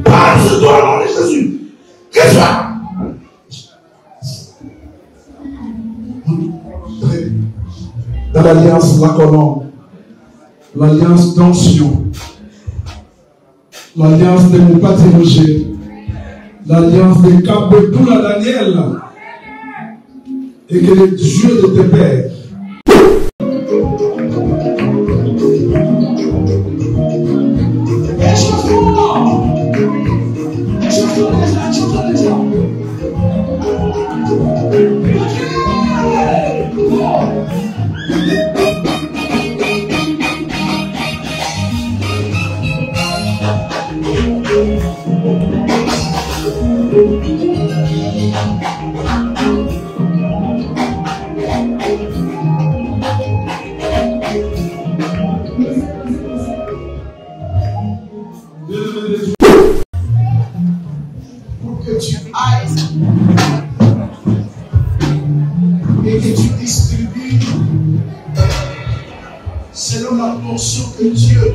Parle sur toi, nom de Jésus. Qu'est-ce que dans l'alliance la colombe, l'alliance d'onction, l'alliance de mon patriarche, l'alliance de Kabetoula Daniel, et que le Dieu de tes pères et que tu distribues selon la portion que Dieu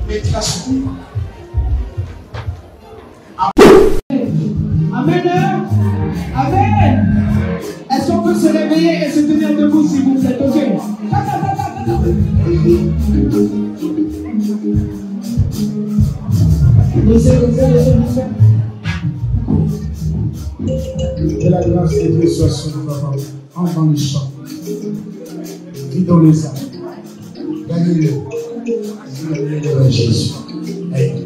mettra sur toi. Amen. Amen. Est-ce qu'on peut se réveiller et se tenir debout s'il vous plaît? Ok. Laissez. Que la grâce de Dieu soit sur nous, papa. Entre dans le champ. Vis dans les âmes. Gagnez-le. Gagnez-le, Jésus. Amen.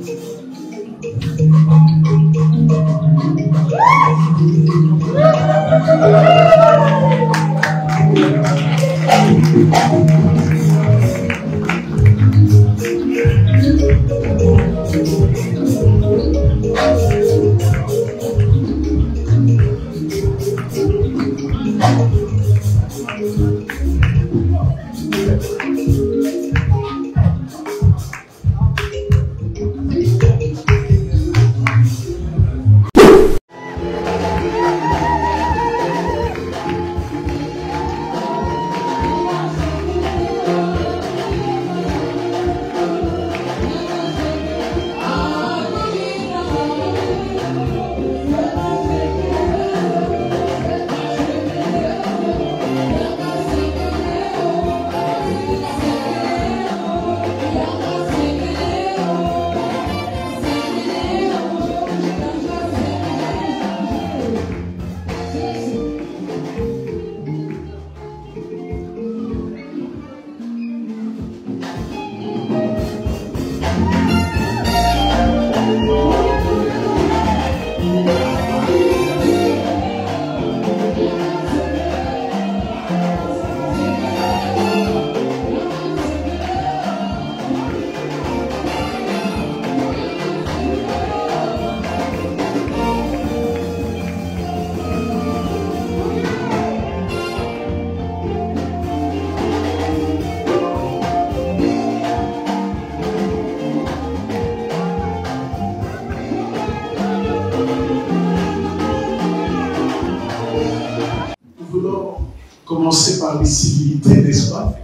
Commencer par les civilités, n'est-ce pas?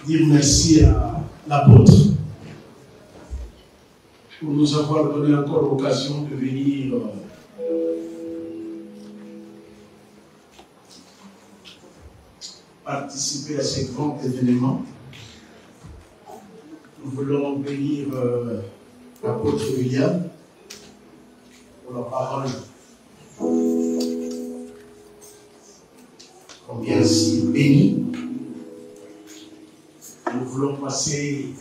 Dire merci à l'apôtre pour nous avoir donné encore l'occasion de venir participer à ce grand événement. Nous voulons bénir l'apôtre William pour la parole. Combien si béni. Nous voulons passer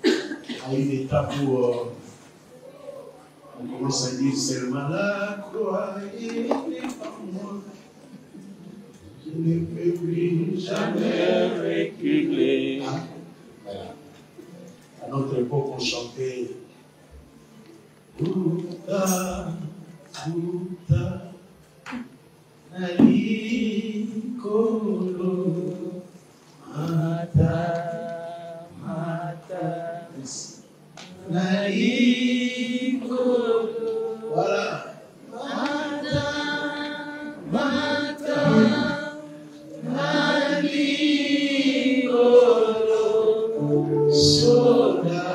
à une étape où on commence à dire seulement la croix est par moi. Je ne peux plus jamais reculer. Voilà. À notre époque, on chantait Outa, Outa, Ali Kolo, Mata, Mata, Ali Kolo, voilà. Mata, Mata, Ali Kolo, Soda,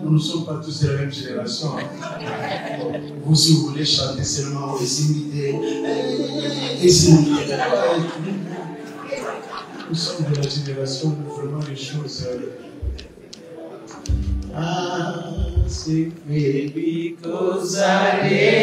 Nous ne sommes pas tous de la même génération. Vous, si vous voulez chanter seulement les imités, nous sommes de la génération où vraiment les choses. C'est because I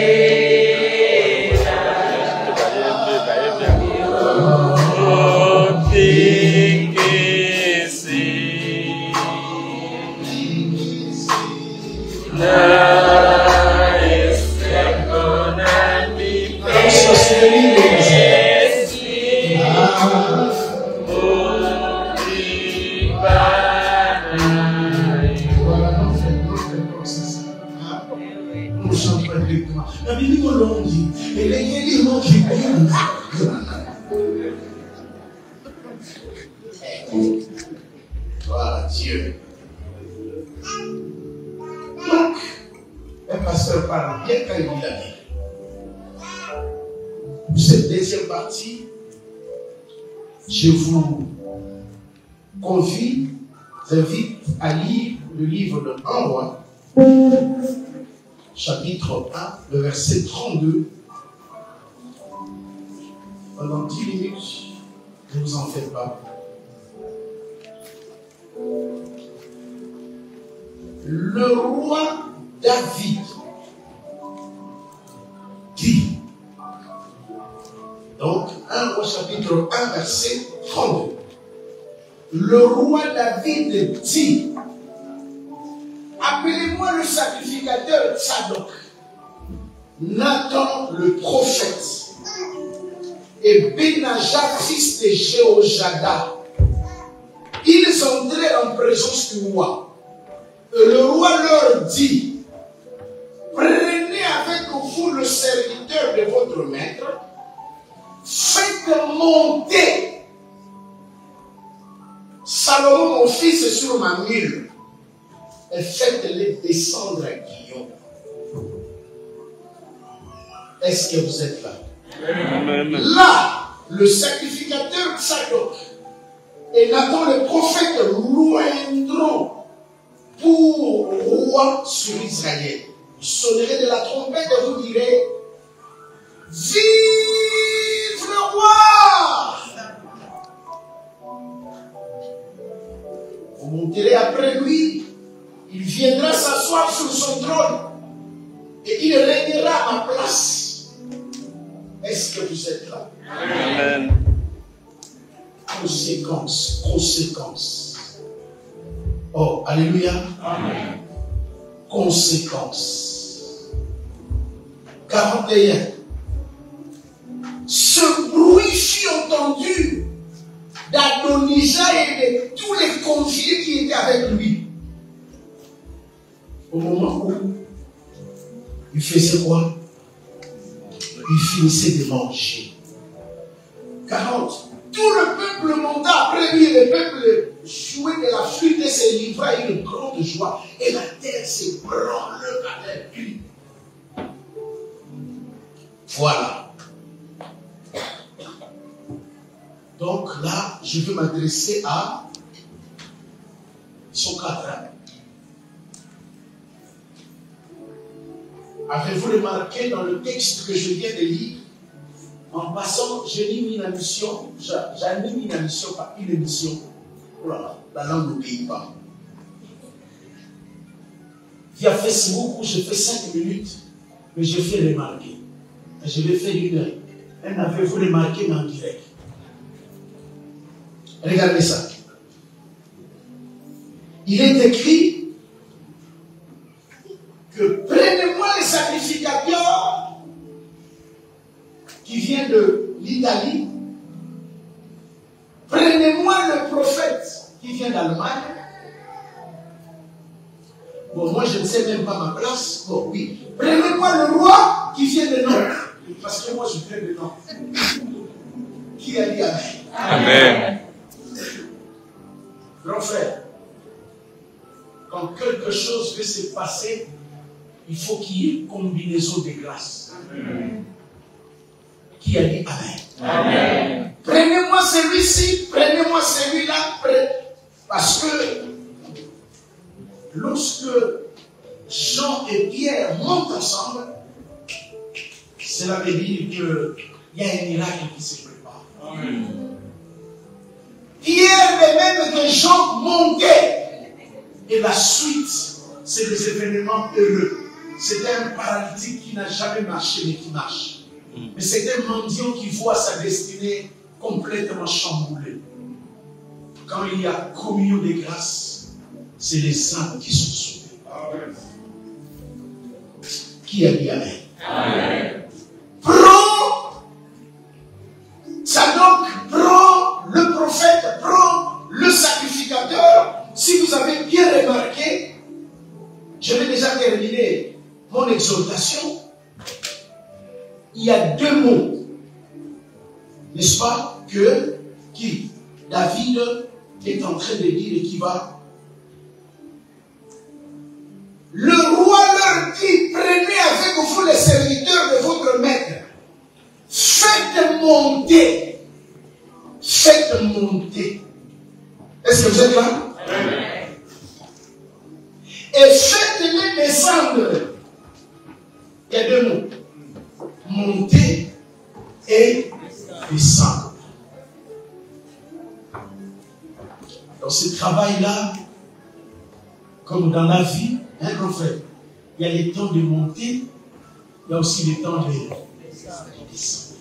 la Bible l'on dit, et les éléments qui brillent. Voilà Dieu. Donc, un pasteur parle bien quand il dit la Bible. Pour cette deuxième partie, je vous invite à lire le livre de 1 roi, chapitre 1, le verset 32. Pendant 10 minutes, ne vous en faites pas. Le roi David dit, donc 1 roi chapitre 1, verset 32. Le roi David dit, appelez-moi le sacrificateur Tsadok, Nathan le prophète, et Benaja, fils de Jéhojada. Ils entrèrent en présence du roi. Et le roi leur dit, prenez avec vous le serviteur de votre maître, faites monter Salomon mon fils sur ma mule, et faites-les descendre à Guillaume. Est-ce que vous êtes là? Amen. Là, le sacrificateur Tsadok et Nathan le prophète loindront pour roi sur Israël. Vous sonnerez de la trompette et vous direz, vive le roi! Vous monterez après lui. Il viendra s'asseoir sur son trône et il régnera à ma place. Est-ce que vous êtes là? Amen. Conséquence. Oh, alléluia. Amen. Conséquence. 41. Ce bruit fut entendu d'Adonijah et de tous les conviés qui étaient avec lui. Au moment où il faisait quoi? Il finissait de manger. 40. Tout le peuple monta après lui et le peuple jouait de la flûte et se livra à une grande joie. Et la terre s'ébranla avec lui. Voilà. Donc là, je veux m'adresser à son cadre. Avez-vous remarqué dans le texte que je viens de lire, en passant, j'anime une émission, pas une émission. Oh là là, la langue n'obéit pas. Via Facebook où je fais 5 minutes, mais je fais remarquer. Et je vais faire 1 heure. Et avez-vous remarqué en direct? Regardez ça. Il est écrit que prenez-moi les sacrificateurs qui viennent de l'Italie. Prenez-moi le prophète qui vient d'Allemagne. Bon, moi je ne sais même pas ma place. Bon, oui. Prenez-moi le roi qui vient de Nantes. Parce que moi je viens de Nantes. Qui a dit Amen? Amen. Grand frère, quand quelque chose veut se passer, il faut qu'il y ait une combinaison de grâces. Amen. Qui a dit Amen? Amen. Prenez-moi celui-ci, prenez-moi celui-là, parce que lorsque Jean et Pierre montent ensemble, cela veut dire qu'il y a un miracle qui se prépare. Amen. Pierre, de même que Jean, montait. Et la suite, c'est des événements heureux. C'était un paralytique qui n'a jamais marché, mais qui marche. Mais c'est un mendiant qui voit sa destinée complètement chamboulée. Quand il y a communion des grâces, c'est les âmes qui sont sauvées. Amen. Qui a dit Amen? Amen. Prends Zadok, prends le prophète, prends le sacrificateur. Si vous avez bien remarqué, je vais déjà terminer mon exhortation. Il y a deux mots, n'est-ce pas, que qui David est en train de dire et qui va. Le roi leur dit, prenez avec vous les serviteurs de votre maître. Faites monter. Faites monter. Est-ce que vous êtes là? Amen. Et faites-les descendre. Il y a deux mots. Monter et descendre. Dans ce travail-là, comme dans la vie, un prophète, il y a les temps de monter, il y a aussi les temps de descendre.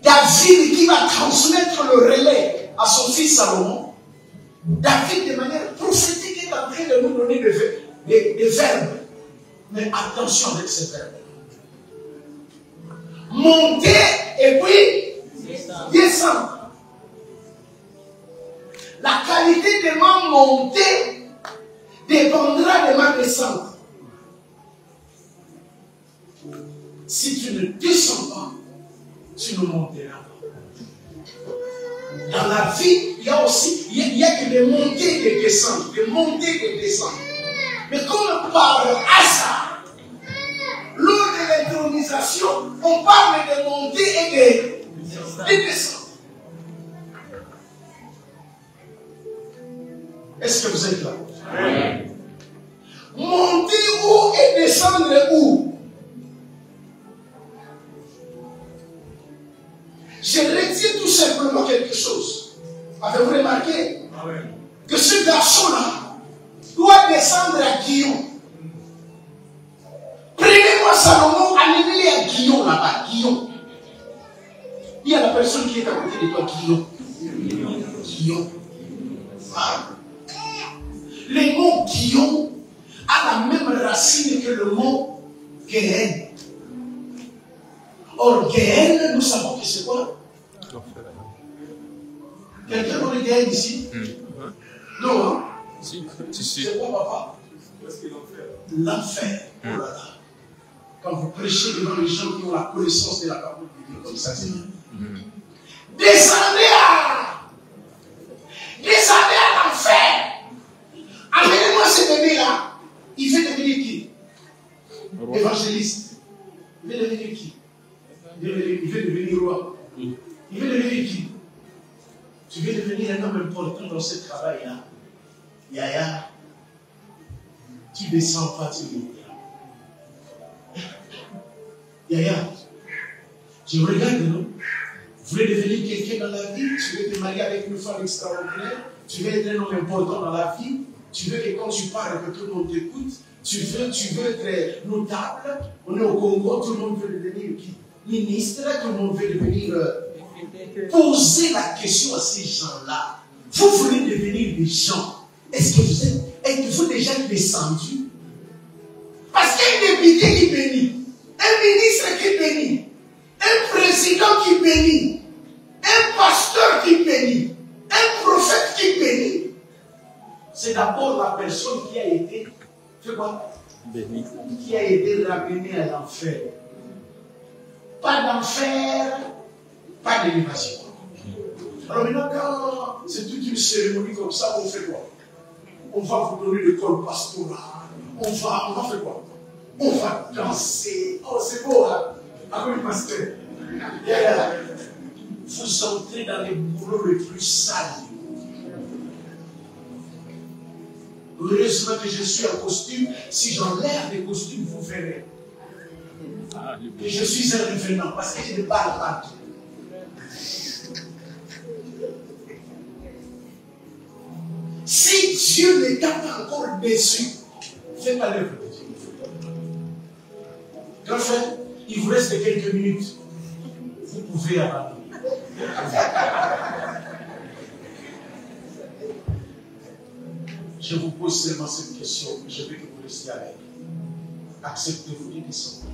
David qui va transmettre le relais à son fils Salomon, David de manière prophétique est en train de nous donner des verbes. Mais attention avec ces verbes. Monter et puis descendre. La qualité de ma montée dépendra de ma descente. Si tu ne descends pas, tu ne monteras pas. Dans la vie, il y a aussi, il y a que des montées et des descentes, des montées et des descentes. Mais comme par hasard, lors de l'intronisation, on parle de montée et de descente. Est-ce que vous êtes là? Oui. Monter où et descendre où? Je retiens tout simplement quelque chose. Avez-vous remarqué que ce garçon-là doit descendre à Guillaume? Prenez-moi Salomon, amenez-le à Guillaume là-bas. Guillaume. Il y a la personne qui est à côté de toi, Guillaume. Guillaume. Ah. Le mot Guillaume a la même racine que le mot Guéhen. Or, Guéhen, nous savons que c'est quoi? Quelqu'un connaît Guéhen ici? Non, hein? Si. C'est quoi, papa? L'enfer. Oh là là. Quand vous prêchez devant les gens qui ont la connaissance de la parole de Dieu, comme ça, c'est bien. Descendez à l'enfer. Amenez-moi ce bébé-là. Il veut devenir qui? Évangéliste. Il veut devenir qui? Il veut devenir roi. Il veut devenir qui? Tu veux devenir un homme important dans ce travail-là. Yaya, tu ne descends pas, tu montes. Yaya, je regarde, non? Vous voulez devenir quelqu'un dans la vie? Tu veux te marier avec une femme extraordinaire? Tu veux être un homme important dans la vie? Tu veux que quand tu parles, que tout le monde t'écoute? Tu veux être notable? On est au Congo, tout le monde veut devenir qui? Ministre, tout le monde veut devenir... Posez la question à ces gens-là. Vous voulez devenir des gens. Est-ce que vous êtes déjà descendu? Parce qu'il y a un député qui bénit, un ministre qui bénit, un président qui bénit, un pasteur qui bénit, un prophète qui bénit. C'est d'abord la personne qui a été, tu vois, béni, qui a été ramenée à l'enfer. Pas d'enfer, pas d'élévation. Alors maintenant, quand c'est toute une cérémonie comme ça, on fait quoi? On va vous donner l'école pastorale. On va faire quoi? On va danser. Oh, c'est beau, hein? Après le pasteur. Vous entrez dans les boulots les plus sales. Heureusement que je suis en costume. Si j'enlève les costumes, vous verrez. Et je suis un revenant parce que je ne parle pas tout. Si Dieu n'est pas encore déçu, fais pas l'œuvre de Dieu. Grand frère, il vous reste quelques minutes. Vous pouvez abandonner. Je vous pose seulement cette question, je veux que vous restiez avec. Acceptez-vous de descendre.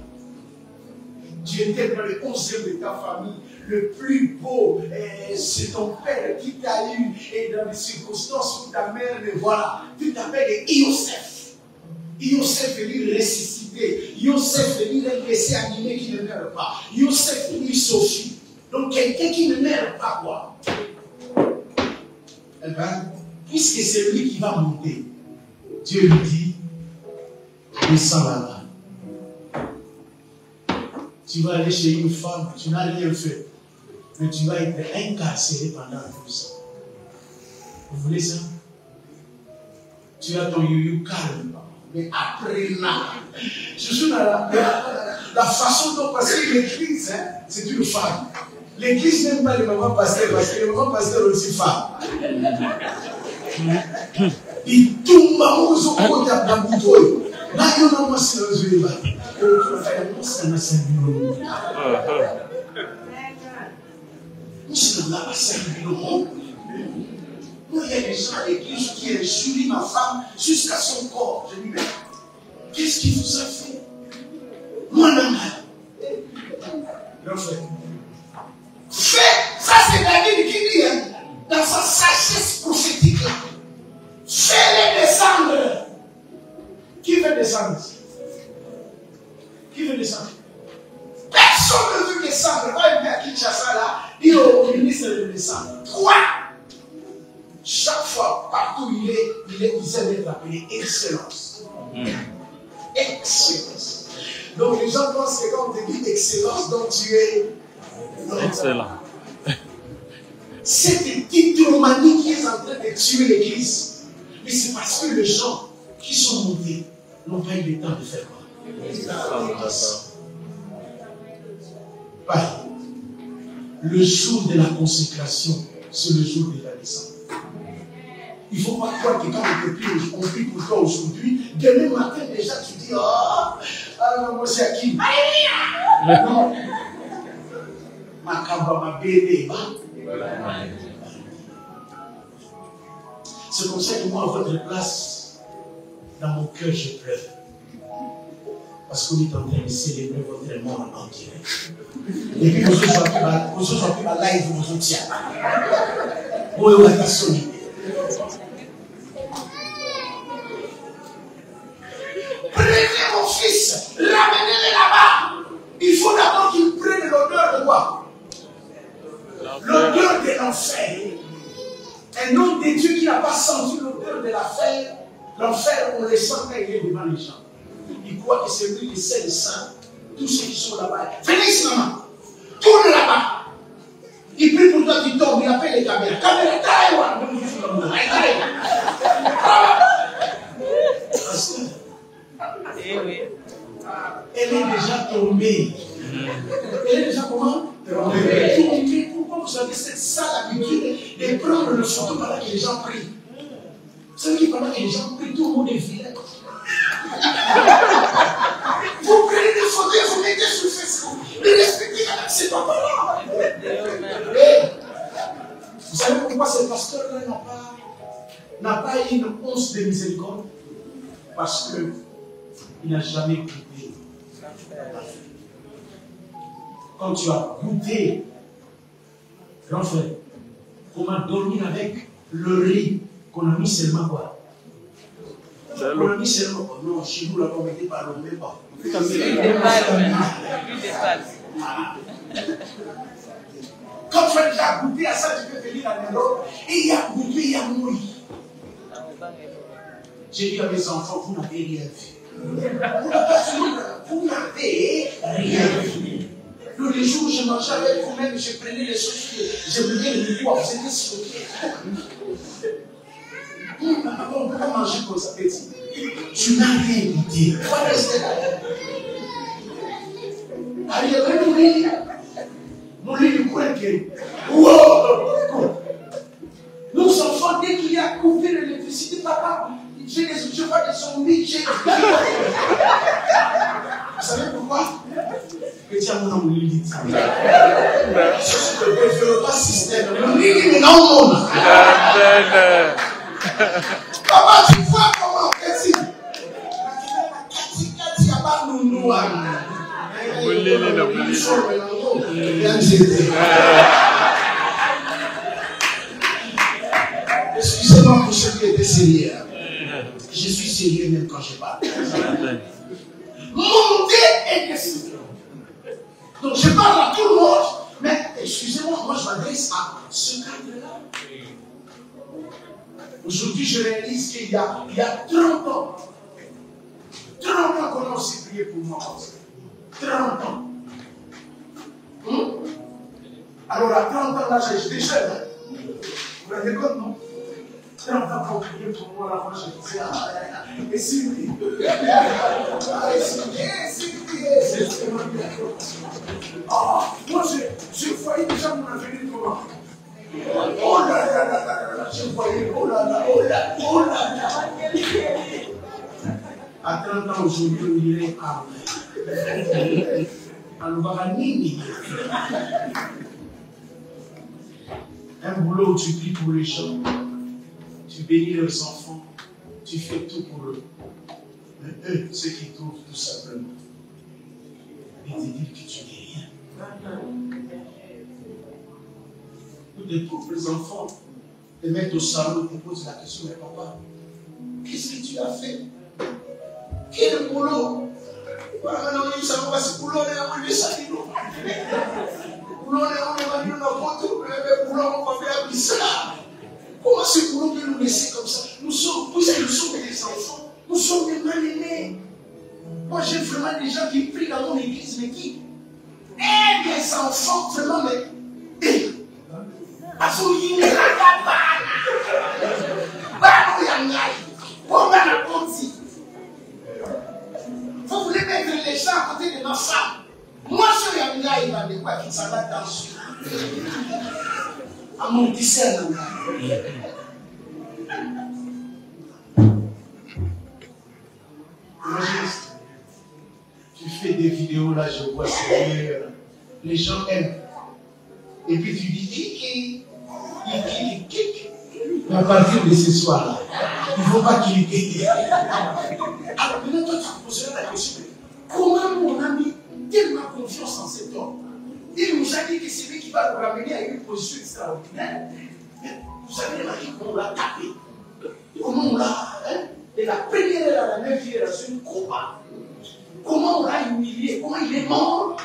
Tu étais dans le 11e de ta famille, le plus beau, c'est ton père qui t'a eu, et dans les circonstances où ta mère le voilà, tu t'appelles Yosef. Yosef est lui ressuscité. Yosef est lui un dessin animé qui ne meurt pas. Yosef est lui Sophie. Donc quelqu'un qui ne meurt pas, quoi. Eh bien, puisque c'est lui qui va monter, Dieu lui dit, descends là-bas. Tu vas aller chez une femme, tu n'as rien fait, mais tu vas être incarcéré pendant 12 ans. Vous voulez ça? Tu as ton yoyo calme, mais après là, je suis dans la façon dont passer l'église, hein, c'est une femme. L'église n'aime pas les mamans pasteurs parce que les mamans pasteurs aussi femmes. Et tout le monde est au côté de la bouteille. Là, il y a un monsieur dans le jeu. Il y a des gens à l'église qui injurient ma femme jusqu'à son corps. Je dis, mais qu'est-ce qu'il vous a fait? Moi, non, non. Fais, ça c'est David qui dit, hein, dans sa sagesse prophétique là. Fais-les descendre. Qui veut descendre? Qui veut descendre? Personne ne veut descendre. Va venir à Kinshasa là, dire au ministre de descendre. Quoi? Chaque fois, partout il aime être appelé excellence. Excellence. Donc les gens pensent que quand on te dit excellence, donc tu es excellent. Cette titromanie qui est en train de tuer l'église, mais c'est parce que les gens qui sont montés n'ont pas eu le temps de faire quoi? Pareil. Le jour de la consécration, c'est le jour de la descente. Il ne faut pas croire que quand on prie pour toi aujourd'hui, demain matin déjà tu dis, oh, moi c'est à qui? Alléluia! Non. C'est comme ça que moi, à votre place, dans mon cœur, je pleure. Parce qu'on est en train de célébrer votre mort en direct. Et puis, vous avez pris ma live, vous vous tiens. Vous avez la solide. Prenez mon fils, ramenez-le là-bas. Il faut d'abord qu'il prenne l'odeur de quoi? L'odeur de l'enfer. Un homme de Dieu qui n'a pas senti l'odeur de l'enfer, on le sent quand il est devant les gens. Il croit que c'est lui le seul saint. Tous ceux qui sont là-bas. Venez ici, maman. Tourne là-bas. Il prie pour toi, tu tombes, il appelle les caméras. Caméra, taille-moi. Elle est déjà tombée. Elle est déjà comment? Tombée. Pourquoi vous avez cette sale habitude de prendre le photo pendant que les gens prient? Vous savez que pendant que les gens prient, tout le monde est vilain. Vous prenez des photos et vous mettez sur Facebook. Ne respectez pas ces papas-là. Vous savez pourquoi ce pasteur-là n'a pas une once de miséricorde? Parce qu'il n'a jamais goûté. Quand tu as goûté, grand frère, comment dormir avec le riz qu'on a mis seulement quoi? On a mis seulement, non, chez nous là, on ne mettait pas, on ne met pas. Quand tu as goûté à ça, tu peux venir à l'Europe, et il y a goûté, il y a mouru. J'ai dit à mes enfants, vous n'avez rien vu. Vous n'avez rien vu. Le jour où je mangeais avec vous-même, je prenais les choses que je voulais le bois, vous étiez sur le pied. Vous n'avez on ne peut pas manger comme ça, petit. Tu n'as rien goûté. Tu vas rester là. Allez, il y avait mon lit du coin qui est. Wow! Nos enfants, dès qu'il y a coupé l'électricité, papa, je vois des zombies, j'ai. Vous savez pourquoi? Petit amour, mon lit. Je suis le développeur système. Mon lit, non, mon. Papa, tu vois comment, petit? Excusez-moi pour ceux qui étaient sérieux. Je suis sérieux même quand je parle. Monter et descendre. Donc je parle à tout le monde, mais excusez-moi, moi je m'adresse à ce cadre-là. Aujourd'hui, je réalise qu'il y a 30 ans, 30 ans qu'on a aussi prié pour moi. 30 ans. Alors à 30 ans, là, j'étais jeune. Hein? Vous vous rendez compte, non? 30 ans qu'on priait pour moi, là, moi, je disais, et si oui. Moi, je voyais déjà mon avenir comment. Oh là là là là là, je voyais, oh là là, oh là, oh là là. À 30 ans aujourd'hui, on dirait un boulot où tu pries pour les gens, tu bénis leurs enfants, tu fais tout pour eux. Mais eux, ceux qui trouvent tout simplement, ils te disent que tu n'es rien. Ou de pauvres enfants te mettent au salon et te posent la question, mais papa, qu'est-ce que tu as fait? Quel boulot? Comment ce boulot peut nous laisser comme ça? Nous sommes des enfants, nous sommes des mal-aimés. Moi j'ai vraiment des gens qui prient dans mon église, mais qui aident les enfants vraiment, mais vous voulez mettre les gens à côté de ma femme. Moi, je suis un gars, il va de quoi qu'il s'en va dans à mon discernement. Tu fais des vidéos là, je vois sérieux. Les gens aiment. Et puis tu dis kiki. À partir de ce soir-là, il ne faut pas cliquer. Alors maintenant, toi, tu te poseras la question. Comment mon ami tellement confiance en cet homme? Il nous a dit que c'est lui qui va nous ramener à une position extraordinaire. Vous avez remarqué comment on l'a tapé? Comment on l'a, de la première à la 9e génération, combat. Comment on l'a humilié? Comment il est mort?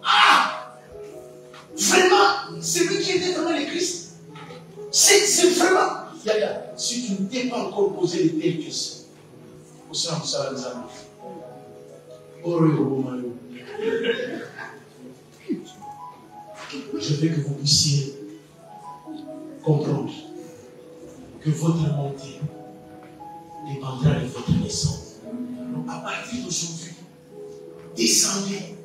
Ah! Vraiment, c'est lui qui était vraiment le Christ. C'est vraiment. Si tu ne t'es pas encore posé de telles questions, je veux que vous puissiez comprendre que votre montée dépendra de votre naissance. Donc à partir d'aujourd'hui, descendez.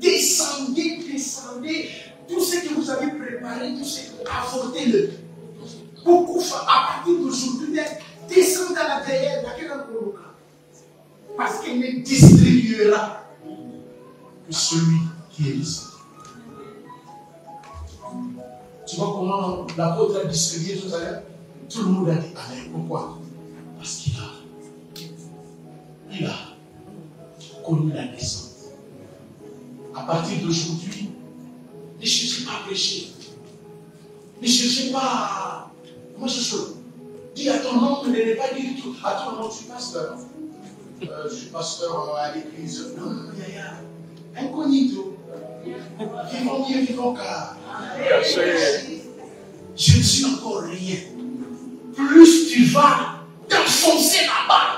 Descendez. Tout ce que vous avez préparé, tout ce que apportez-le. Beaucoup, à partir d'aujourd'hui, descendez à l'intérieur d'aucun provoque. Parce qu'il ne distribuera que celui qui est ici. Tu vois comment l'apôtre a distribué tout à l'heure? Tout le monde a dit Amen. Pourquoi? Parce qu'il a connu la naissance. À partir d'aujourd'hui, ne cherchez pas à prêcher. Ne cherchez pas à... Comment je suis? Dis à ton nom, ne pas dire tout. À ton nom, je suis pasteur. Je suis pasteur à l'église. Non, incognito. Vivons bien, vivons car. Je ne suis encore rien. Plus tu vas t'enfoncer là-bas,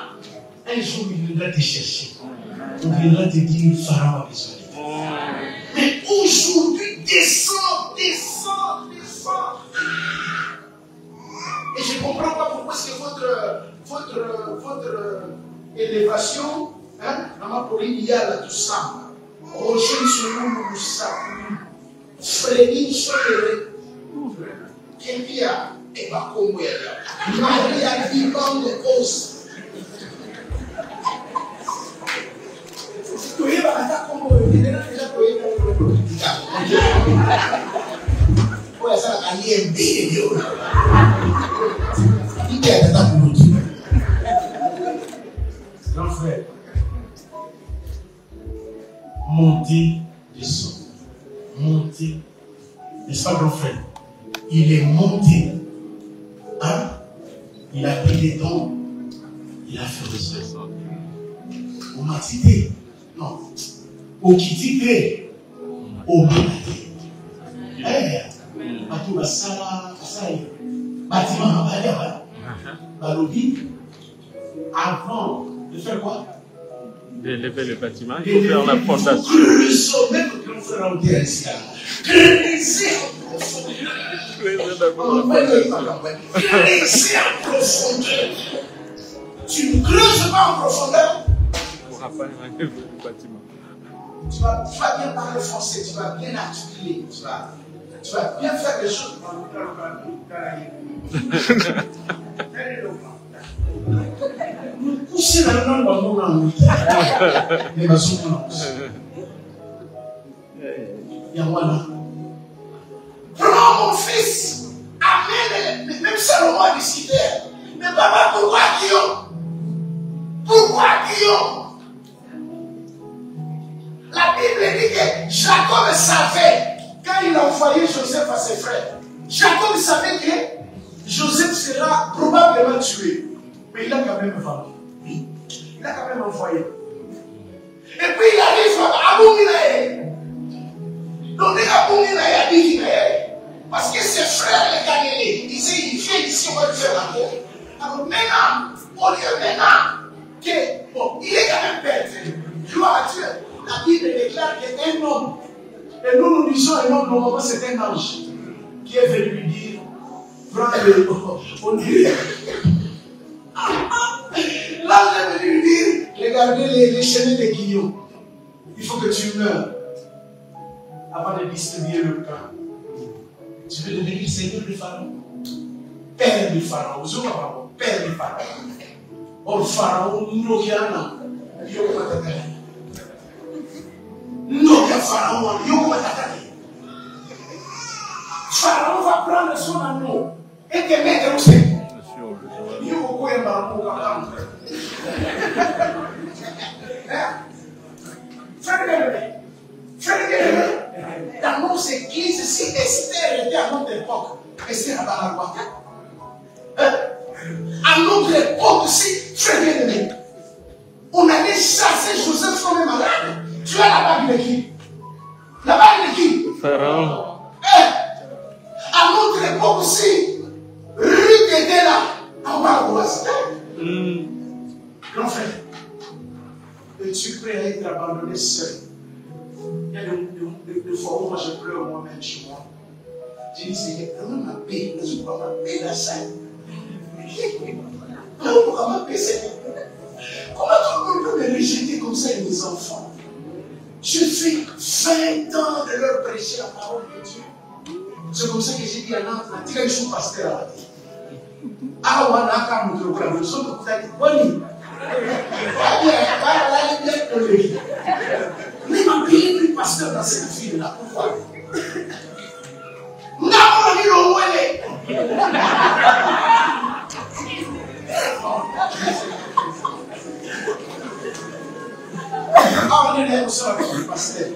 un jour il viendra te chercher. On viendra te dire Pharaon a besoin de toi. Mais aujourd'hui, descends. est-ce que votre élévation, hein, maman Pauline, il y a là tout ça. Roger sur nous, ça. Frédéric sur Kempia et Bakomwe. Maria vivant de os. Tu es là, comme il est déjà payé pour le politique. Ouais, ça a lié bien. Il y a des gens pour nous. Grand frère, montez, descendez. Monté, n'est-ce pas, grand frère? Il est monté, hein? Il a pris des dons, il a fait ressortir. On m'a cité, non, au Kitité, au Malade. Eh, Batou Bassala, bâtiment, Balobi, avant de faire quoi? D'élever le bâtiment, il faut faire la fondation. Creuser en profondeur. Creuser en profondeur. Tu ne creuses pas en profondeur. Tu ne pourras pas enlever le bâtiment. Tu vas bien parler français, tu vas bien articuler, tu vas bien faire les choses. Coucher dans le nom dans mon langue. Mais ma souffrance. Il y a moi là. Prends mon fils. Amène. Même Salomon a décidé. Mais papa, pourquoi Guillaume? Pourquoi Guillaume? La Bible dit que Jacob savait, quand il a envoyé Joseph à ses frères, Jacob savait que Joseph sera probablement tué. Mais il a quand même vendu. Oui. Il a quand même envoyé. Et puis il arrive à Abominae. Donc il a Abominae. Parce que ses frères les Galiléens, ils disaient, il vient ici, on va lui faire la peau. Alors maintenant, au lieu maintenant, que, bon, il est quand même perdu. Gloire à Dieu. La Bible déclare qu'un homme, et nous disons un homme, normalement c'est un ange, qui est venu lui dire, prends le on dit, l'ange est venu lui dire, regardez les chenilles de Guillaume. Il faut que tu meurs avant de distribuer le camp. Tu veux devenir seigneur du Pharaon, père du Pharaon, père du Pharaon. Or Pharaon, nous n'y a pas. Pharaon va prendre son anneau et te mettre au sein. Dans nos églises, si Esther était à notre époque, Esther a pas la loi. À notre époque aussi, frère bien-aimé, on allait chasser Joseph comme un malade. Tu as la bague de qui? La bague de qui? Pharaon. À notre époque aussi, Ruth était là. En bas de la grand frère, es-tu prêt à être abandonné seul? Il y a des fois où moi je pleure moi-même chez moi. Je dis, Seigneur, comment ma paix? Je ne peux pas ma paix la scène. Comment ma paix, Seigneur? Comment tout le monde peut me rejeter comme ça, mes enfants? Je fais 20 ans de leur prêcher la parole de Dieu. C'est comme ça que j'ai dit à Nantes, je suis pasteur. Ah, on a qu'à nous trouver la leçon que vous avez dit, bonne. Mais ma vie plus pasteur dans cette ville-là. Pourquoi? Nous avons dit le ouélé. Ah, on est là, on sera avec le pasteur.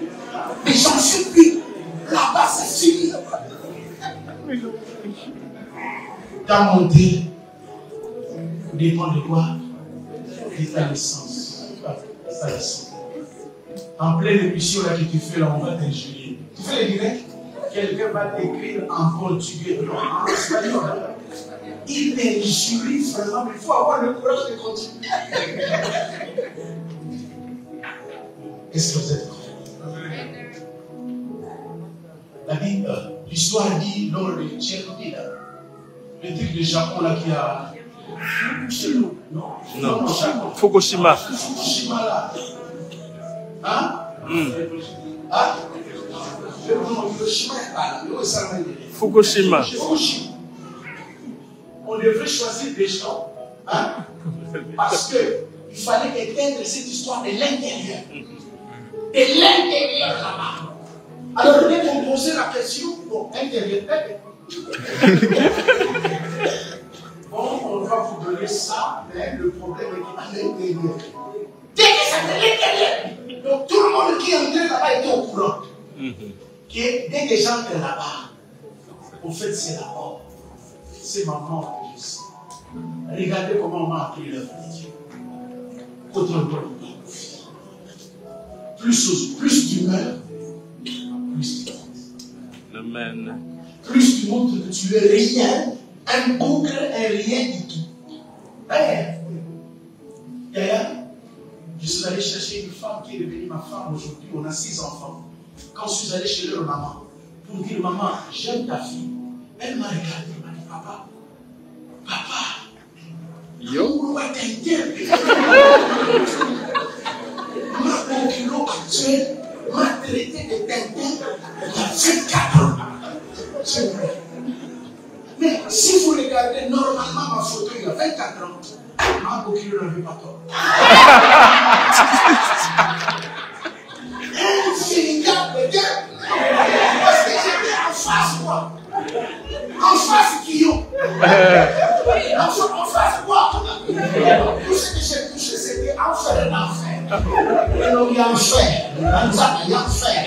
Mais j'en supplie, là-bas, c'est fini. Ta montée dépend de quoi? De ta naissance. En pleine émission là que tu fais là, on va t'injurier. Tu fais le direct? Quelqu'un va t'écrire en portugais, non, en espagnol. Il t'injurie vraiment, mais il faut avoir le courage de continuer. Est-ce que vous êtes prêts? La Bible, l'histoire dit lors de Tchernobyl, le truc de Japon là qui a Non. Fukushima. Fukushima là. Hein? Hein? Fukushima. On devrait choisir des gens. Hein? Parce qu'il fallait éteindre cette histoire de l'intérieur. De l'intérieur là-bas. Alors, dès qu'on posait la question, bon, intérieur. Bon, on va vous donner ça, mais le problème est à l'intérieur. Dès que ça de l'intérieur. Donc, tout le monde qui est entré là-bas était au courant. Dès que j'entre là-bas, en fait, c'est la mort. C'est ma mort que je sais. Regardez comment on m'a appris l'œuvre de Dieu. Quand on doit plus tu meurs, plus tu montes. Amen. Plus tu montres que tu es rien, un boucle, un rien du tout. D'ailleurs, je suis allé chercher une femme qui est devenue ma femme aujourd'hui. On a 6 enfants. Quand je suis allé chez leur maman, pour dire maman, j'aime ta fille, elle m'a regardé, elle m'a dit papa, yo, mon kilo actuel m'a traité de tintin il y a 24 ans. C'est vrai. Mais si vous regardez normalement ma photo il y a 24 ans, ma kilo n'avait pas tort. Un véritable gars. Parce que j'étais en face, quoi. En face, Guillaume. En face, quoi. Tout ce que j'ai touché, c'était enfer et enfer. Et donc, il y a enfer. Il y a enfer.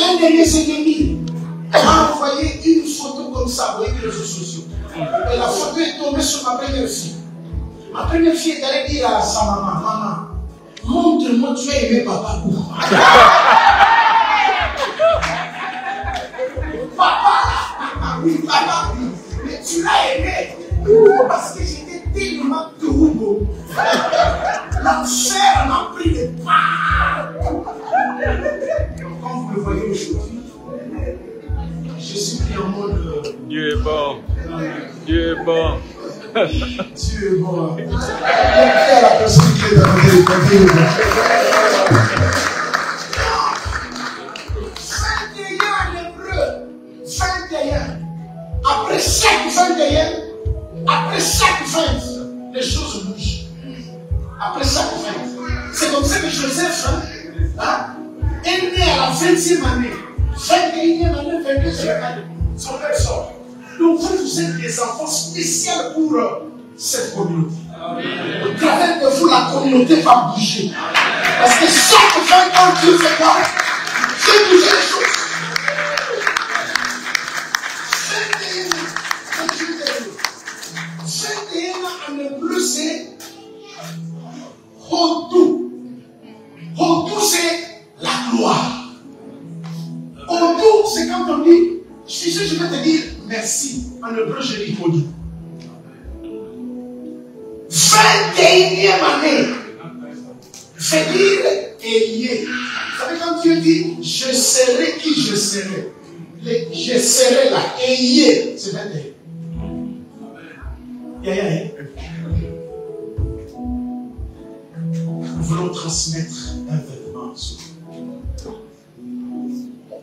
Un de mes ennemis m'a envoyé une photo comme ça, vous voyez les réseaux sociaux. Et la photo est tombée sur ma première fille. Ma première fille est allée dire à sa maman, maman, montre-moi, tu as aimé papa ou papa, oui, papa, oui, mais tu l'as aimé parce que j'étais tellement turbo. L'enfer m'a pris de part. Comme vous le voyez aujourd'hui, je suis pris en mode. Dieu est bon. Dieu est bon. Dieu est bon. Il y a la personne qui est dans le côté. 21 en hébreu. 21. Après chaque 20, les choses bougent. Après chaque 20. C'est comme ça que Joseph est né à la 20e année. 21e année, 22e année. Son père sort. Donc vous êtes des enfants spéciaux pour cette communauté. Au travers de vous, la communauté va bouger. Parce que chaque 20 ans, Dieu fait quoi? Fait bouger les choses. 21 ans en hébreu, c'est Hodou. Hodou, c'est la gloire. Hodou, c'est quand on dit, je suis sûr, je vais te dire merci. En hébreu, je dis Hodou. 21e année. Fait dire ayez. Vous savez, quand Dieu dit je serai qui je serai. Je serai là. Ayez. C'est 21. Nous voulons transmettre un vêtement sur vous.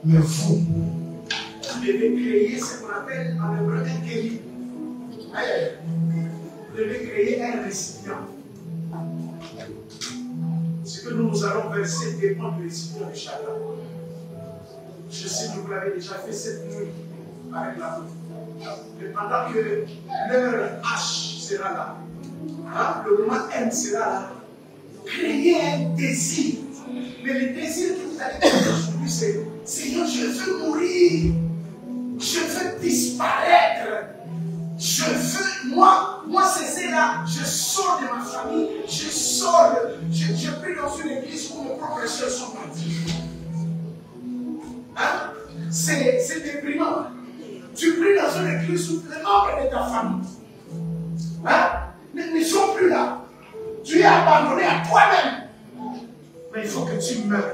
Mais vous devez créer ce qu'on appelle en hébreu un kéli. Vous devez créer un récipient. Ce que nous allons verser dépend du récipient de chacun. Je sais que vous l'avez déjà fait cette nuit avec la route. Mais pendant que l'heure H sera là, le moment M sera là, créez un désir. Mais le désir que vous allez faire aujourd'hui, c'est Seigneur, je veux mourir. Je veux disparaître. Je veux, moi c'est là, je sors de ma famille, je prie dans une église où mes propres soeurs sont partis. C'est déprimant. Tu pries dans une église où les membres de ta famille ne sont plus là. Tu es abandonné à toi-même. Mais il faut que tu meurs.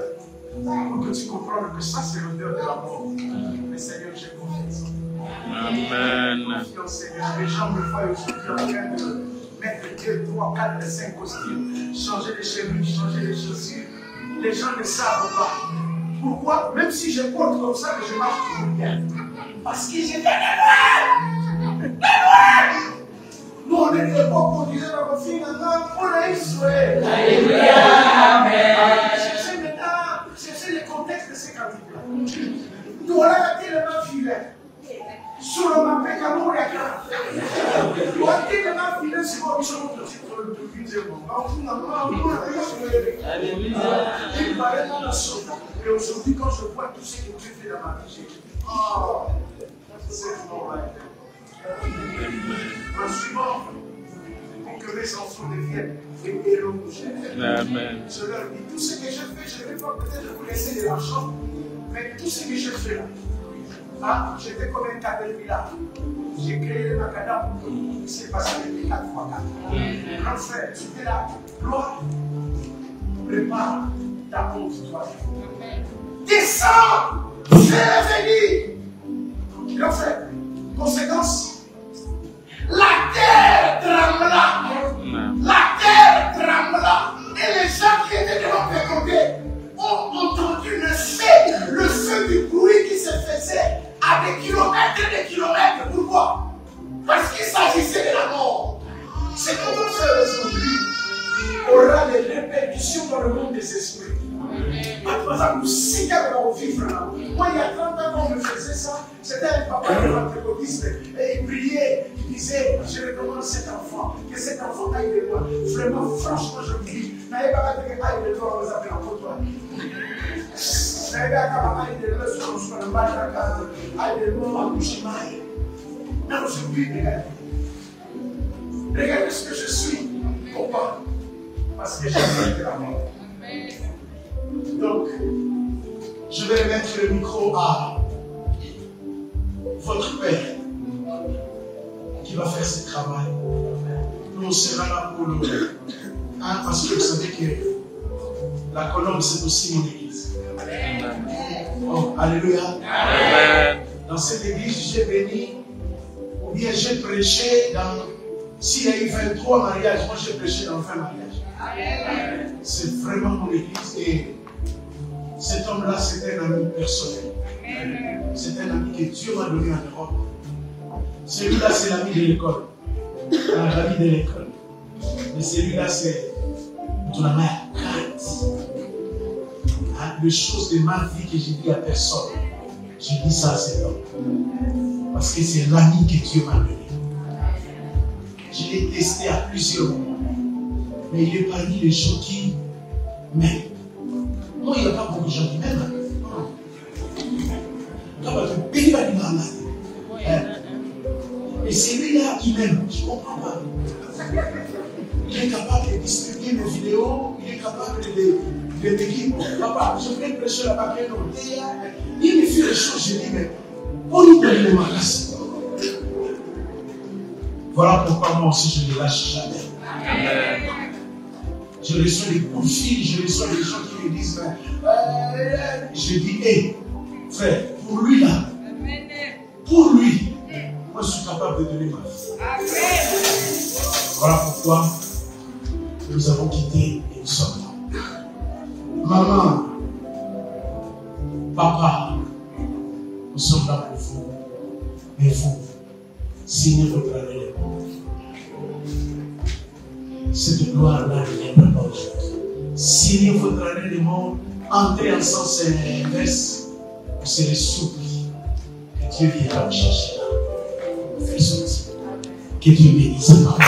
Il faut que tu comprennes que ça c'est l'odeur de la mort. Mais Seigneur, j'ai confiance. Amen. Confiance, Seigneur. Les gens me voient aujourd'hui en train de mettre 2, 3, 4, 5 costumes, changer les chemises, changer les chaussures. Les gens ne savent pas. Pourquoi? Même si je porte comme ça, que je marche toujours bien. Parce que j'ai fait des lois. Nous, on est de l'époque où on disait dans notre fille, on a eu souhait. Alléluia. Amen. Cherchez le contexte de ces cantiques-là. Nous, on a tellement filé. Sur le mapé, comme on l'a fait. Nous, on a tellement filé sur le titre de vidéo. Alléluia. Il paraît dans la sauce. Et aujourd'hui, quand je vois tout ce que Dieu fait dans ma vie, j'ai dit, oh, c'est bon, en suivant, pour que mes enfants deviennent des héros. Amen. Je leur dis, tout ce que je fais, je ne vais pas peut-être vous laisser de l'argent, mais tout ce que je fais là, ah, j'étais comme un caterpillar. J'ai créé le macadam pour que vous puissiez passer les 4 fois 4. Grand frère, tu fais la gloire, prépare ta honte, toi. Descends, fais venir. Grand frère, conséquence, la terre trembla. La terre trembla. Et les gens qui étaient devant mes côtés ont entendu le feu du bruit qui se faisait à des kilomètres et des kilomètres. Pourquoi? Parce qu'il s'agissait de la mort. C'est qu'on va faire aujourd'hui aura des répercussions dans le monde des esprits. Par exemple, si quelqu'un va vivre là, moi il y a 30 ans quand on me faisait ça, c'était un papa de pentecôtiste et il priait, il disait, je recommande cet enfant, que cet enfant aille de loin. Vraiment, franchement, je vous dis, n'ayez pas que aille de loin, on vous appelle en côtoie. N'ayez pas aille de loin, sur le bas de la case, aille de loin, en Bouchimaï. Mais aujourd'hui, regardez. Regardez ce que je suis. Pourquoi? Parce que j'ai fait la mort. Donc, je vais mettre le micro à votre père qui va faire ce travail. Nous, on sera là pour le. Hein, parce que vous savez que la colonne, c'est aussi mon église. Oh, alléluia. Amen. Dans cette église, j'ai béni, ou bien j'ai prêché dans. S'il y a eu 23 mariages, moi j'ai prêché dans 20 mariages. C'est vraiment mon église et cet homme-là, c'est un ami personnel. C'est un ami que Dieu m'a donné en Europe. Celui-là, c'est l'ami de l'école. L'ami de l'école. Mais celui-là, c'est ton ami à crainte. Les choses de ma vie que j'ai dit à personne. J'ai dit ça à cet homme. Parce que c'est l'ami que Dieu m'a donné. Je l'ai testé à plusieurs moments. Mais il est parmi les gens qui m'aiment. Non, il n'y a pas beaucoup de gens qui m'aiment. Et c'est lui-là qui m'aime. Je ne comprends pas. Il est capable de distribuer mes vidéos. Il est capable de me dire, papa, je vais prêcher là-bas. Il me fait les choses, je dis, mais on lui donne le magasin. Voilà pourquoi moi aussi je ne lâche jamais. Amen. Je reçois des coups de fil, je reçois des gens qui me disent, je dis, hé, frère, pour lui là, pour lui, moi je suis capable de donner ma vie. Amen. Voilà pourquoi nous avons quitté et nous sommes là. Maman, papa, nous sommes là pour vous. Mais vous, signez votre agrément. Cette gloire-là ne vient pas aujourd'hui. Signez votre agrément, entrez en sens inverse, vous serez surpris que Dieu viendra vous chercher là. Vous faire sortir. Que Dieu bénisse ma vie.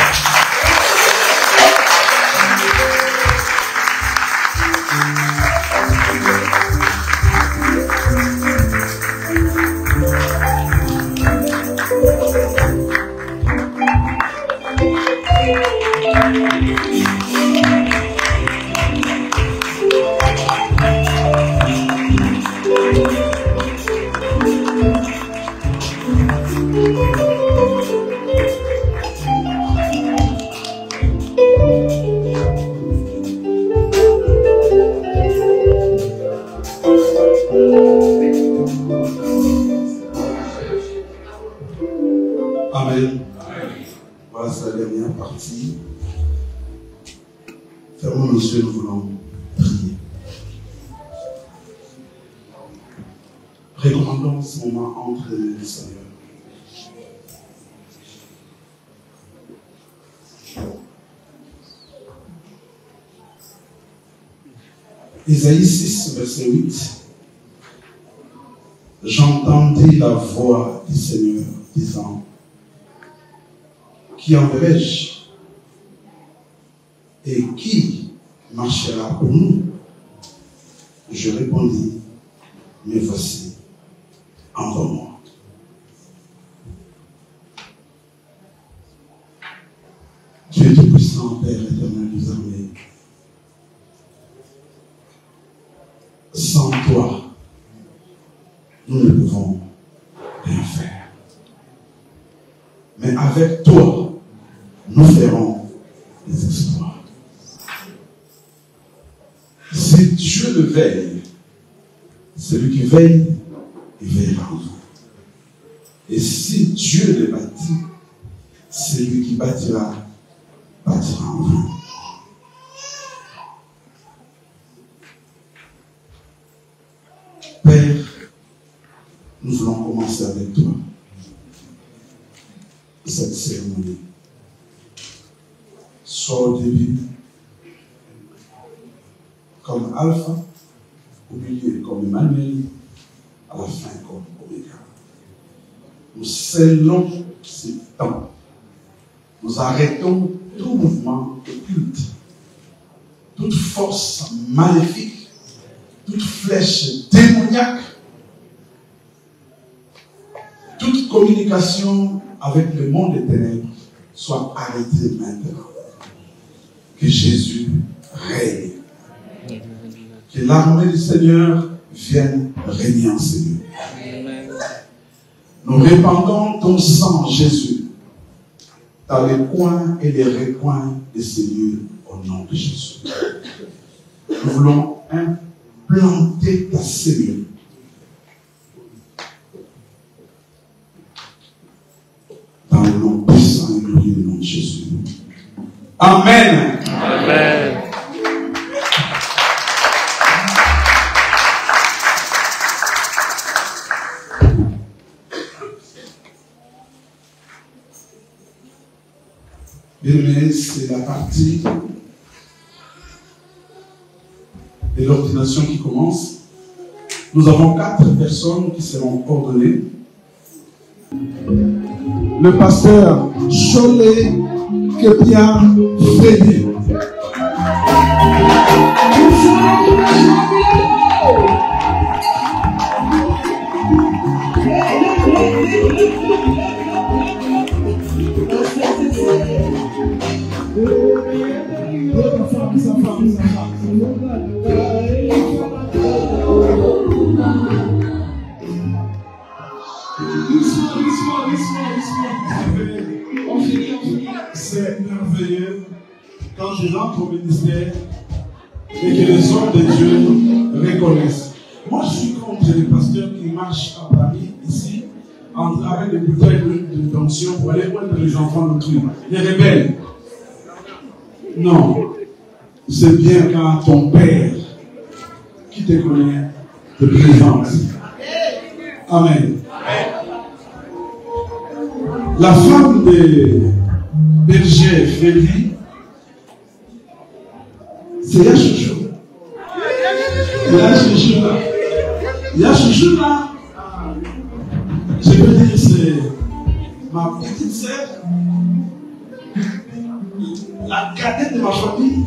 Amen. Voilà sa dernière partie. Fermons nos yeux, nous voulons prier. Recommandons ce moment entre les mains du Seigneur. Isaïe 6, verset 8. J'entendis la voix du Seigneur disant, qui enverrai-je et qui marchera pour nous? Je répondis, mais voici, envoie-moi. Tu es tout-puissant, Père éternel des armées. Sans toi, nous ne pouvons rien faire. Mais avec toi, nous ferons des exploits. Si Dieu le veille, celui qui veille, il veillera en vous. Et si Dieu le bâtit, celui qui bâtira en vous. Père, nous voulons commencer avec toi cette cérémonie. Soit au début comme Alpha, au milieu comme Emmanuel, à la fin comme Oméga. Nous scellons ce temps. Nous arrêtons tout mouvement de culte, toute force maléfique, toute flèche démoniaque, toute communication avec le monde des ténèbres soit arrêtée maintenant. Que Jésus règne. Que l'armée du Seigneur vienne régner en ces lieux. Nous répandons ton sang, Jésus, dans les coins et les recoins de ces lieux au nom de Jésus. Nous voulons implanter ta cellule dans le nom puissant et glorieux du nom de Jésus. Amen. Amen. Bien, c'est la partie de l'ordination qui commence. Nous avons 4 personnes qui seront ordonnées. Le pasteur Cholet Kepia Freddy. C'est merveilleux quand je rentre au ministère et que les hommes de Dieu reconnaissent. Moi, je suis contre les pasteurs qui marchent à Paris, ici, avec des bouteilles d'onction pour aller prendre les enfants d'autrui. Les rebelles. Non. C'est bien quand ton père, qui te connaît, te présente. Amen. La femme de berger Freddy, c'est Yachouchou. Yachouchou là, je peux dire c'est ma petite sœur, la cadette de ma famille.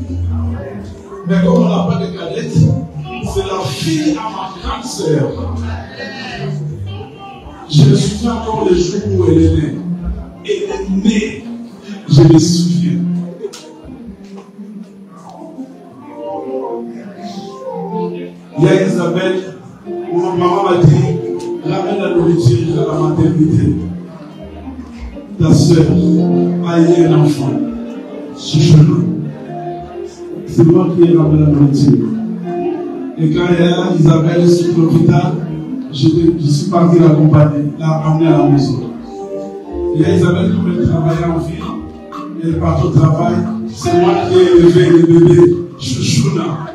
Mais comme on n'a pas de cadette, c'est la fille à ma grande sœur. Je me souviens encore le jour où elle est née. Elle est née, je me souviens. Il y a Isabelle, où ma maman m'a dit, ramène la nourriture à la maternité. Ta soeur a eu un enfant sur chemin. C'est moi qui ai ramené la nourriture. Et quand il y a Isabelle sur l'hôpital, je suis parti l'accompagner, la ramener à la maison. Il y a Isabelle qui veut travailler en ville. Elle part au travail. C'est moi qui ai élevé le bébé Chouchouna.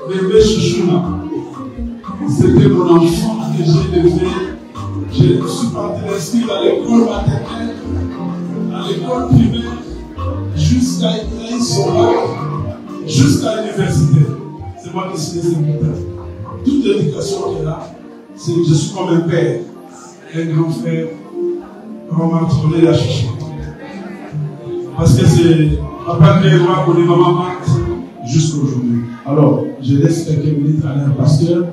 Bébé Chouchouna. C'était mon enfant que j'ai élevé. Je suis parti l'inscrire à l'école maternelle, à l'école primaire, jusqu'à l'université. C'est moi qui suis laissé mon père. Toute l'éducation qu'il a, c'est que je suis comme un père, un grand frère. On m'a trouvé la chichi. Parce que c'est papa qui est roi pour les mamans jusqu'à aujourd'hui. Alors, je laisse quelques minutes à un pasteur.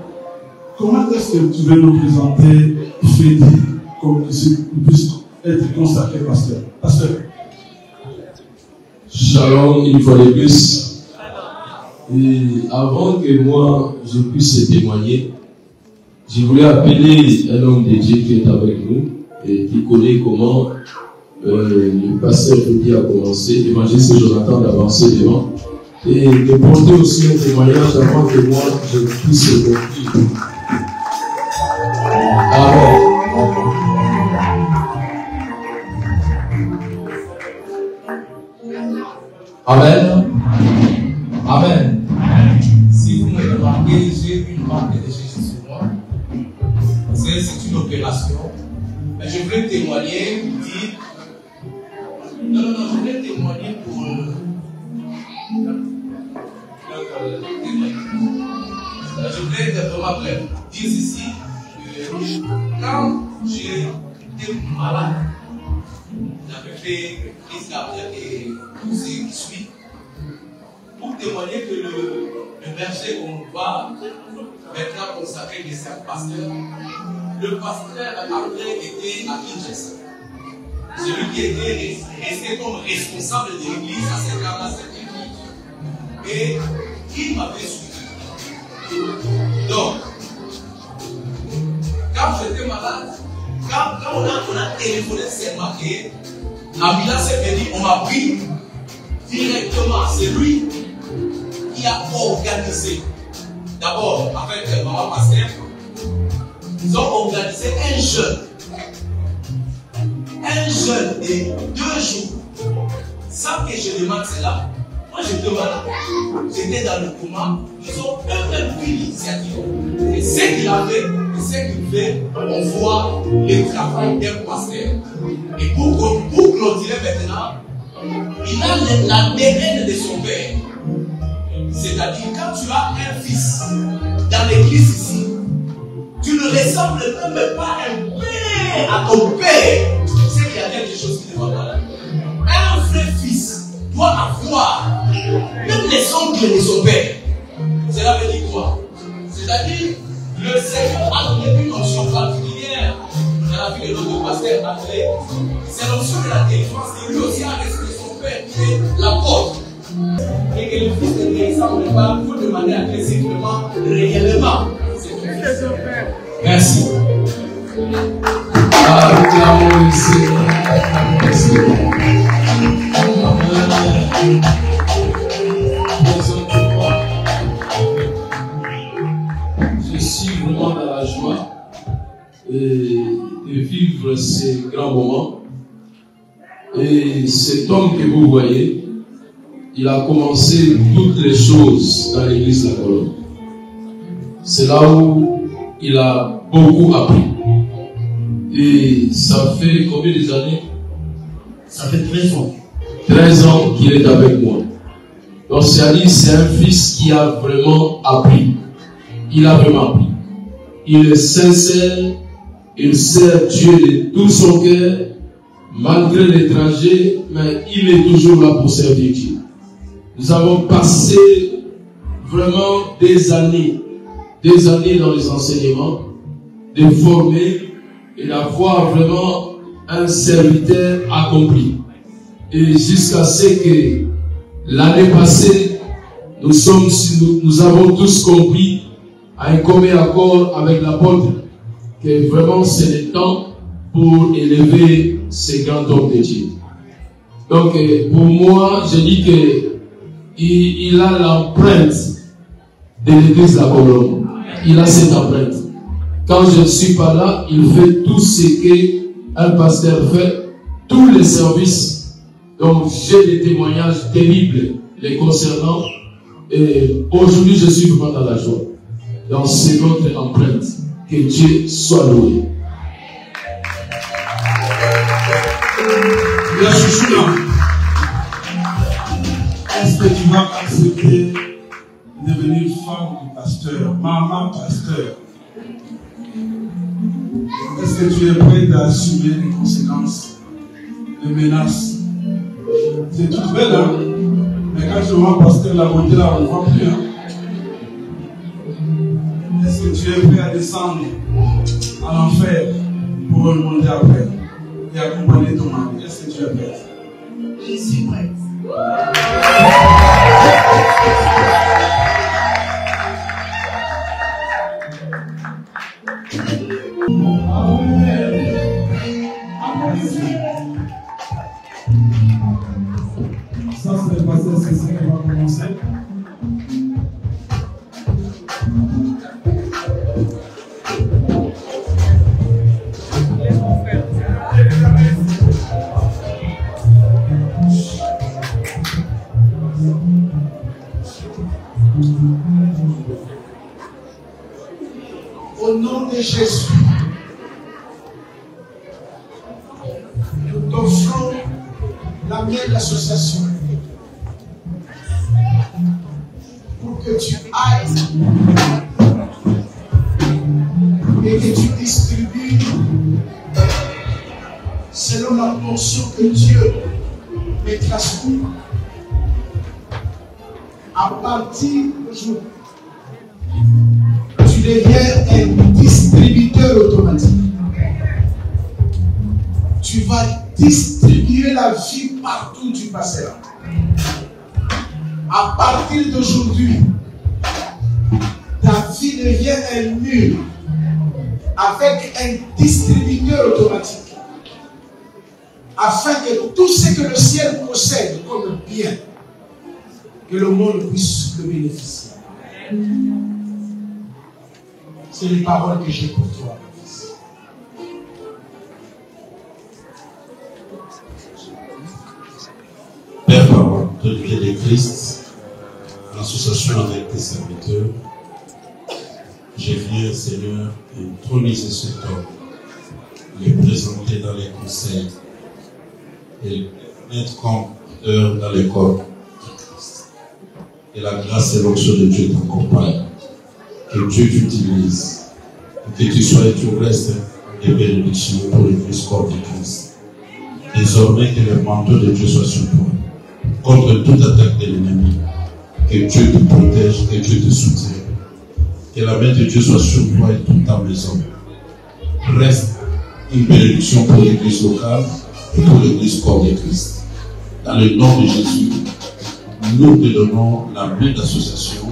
Comment est-ce que tu veux nous présenter Freddy comme qu'il puisse être consacré pasteur? Pasteur. Shalom une fois de plus. Et avant que moi je puisse témoigner, je voulais appeler un homme de Dieu qui est avec nous et qui connaît comment le pasteur Freddy a commencé, l'évangéliste Jonathan d'avancer devant et de porter aussi un témoignage avant que moi je puisse conclure. Amen. Amen. Amen. Si vous me remarquez, j'ai une marque de Jésus sur moi. C'est une opération. Mais je voulais témoigner, dire. Non, je voulais témoigner pour. Je voulais être vraiment bref. Dire ici que quand j'étais malade, j'avais fait crise cardiaque et tout ce qui suit, pour témoigner que le berger qu'on voit maintenant consacré les 5 pasteurs, le pasteur après était à Kinshasa. Celui qui était resté comme responsable de l'église à cette église. Et il m'avait suivi. Donc, quand j'étais malade, quand on a téléphoné, c'est marqué, Abila s'est dit, on m'a pris directement. C'est lui qui a organisé. D'abord, avec maman pasteur, ils ont organisé un jeûne de 2 jours. Sans que je demande cela. Moi j'étais malade, j'étais dans le coma. Ils ont eux-mêmes pris l'initiative. Et ce qu'il a fait, et ce qu'il fait, on voit le travail d'un pasteur. Et pour clôturer maintenant, il a l'ADN de son père. C'est-à-dire, quand tu as un fils dans l'église ici, tu ne ressembles même pas un père à ton père. C'est qu'il y a quelque chose qui ne va pas là. Un vrai fils doit avoir même les ongles de son père. Cela veut dire quoi? C'est-à-dire, le Seigneur a donné une onction particulière dans la vie de notre pasteur André. C'est l'onction de la délivrance et lui aussi a resté son père qui est l'apôtre. Et que le fils ne ressemble pas, il faut demander à Dieu simplement, réellement. C'est son père. Merci. Acclamons le Seigneur. Merci. Je suis vraiment dans la joie de vivre ces grands moments. Et cet homme que vous voyez, il a commencé toutes les choses dans l'église de la Colombe. C'est là où il a beaucoup appris. Et ça fait combien d'années? Ça fait 13 ans. 13 ans qu'il est avec moi. Donc c'est un fils qui a vraiment appris. Il a vraiment appris. Il est sincère, il sert Dieu de tout son cœur, malgré l'étranger, mais il est toujours là pour servir Dieu. Nous avons passé vraiment des années dans les enseignements, de former et d'avoir vraiment un serviteur accompli. Et jusqu'à ce que l'année passée, nous avons tous compris à un commun accord avec l'apôtre que vraiment c'est le temps pour élever ces grands hommes de Dieu. Donc pour moi, je dis que il a l'empreinte de l'église de la Colombe. Il a cette empreinte. Quand je ne suis pas là, il fait tout ce que un pasteur fait tous les services. Donc j'ai des témoignages terribles les concernant. Et aujourd'hui, je suis vraiment dans la joie. Donc c'est notre empreinte. Que Dieu soit loué. La chouchouna, est-ce que tu vas accepter de devenir femme du pasteur, maman pasteur? Est-ce que tu es prête à assumer les conséquences, les menaces? C'est tout belle, hein? Mais quand tu vois pasteur, la beauté là, on ne voit plus, hein? Est-ce que tu es prêt à descendre à l'enfer pour remonter après et accompagner ton mari? Est-ce que tu es prêt? Je suis prête. Ça, c'est le passé, c'est ça qui va commencer. Au nom de Jésus, nous t'offrons la main de l'association pour que tu ailles et que tu distribues selon la portion que Dieu mettra sur nous. À partir d'aujourd'hui, tu deviens un distributeur automatique. Tu vas distribuer la vie partout où tu passeras. À partir d'aujourd'hui, ta vie devient un mur avec un distributeur automatique. Afin que tout ce que le ciel possède comme bien, que le monde puisse le bénéficier. C'est les paroles que j'ai pour toi, mon fils. Père, par l'autorité de Christ, en association avec tes serviteurs, je viens, Seigneur, introniser cet homme, le présenter dans les conseils et mettre comme leader dans les corps de Christ. Et la grâce et l'onction de Dieu t'accompagnent. Que Dieu t'utilise. Que tu sois et tu restes des bénédictions pour l'Église corps de Christ. Désormais, que le manteau de Dieu soit sur toi. Contre toute attaque de l'ennemi. Que Dieu te protège, que Dieu te soutienne. Que la main de Dieu soit sur toi et toute ta maison. Reste une bénédiction pour l'Église locale et pour l'Église corps de Christ. Dans le nom de Jésus, nous te donnons la main d'association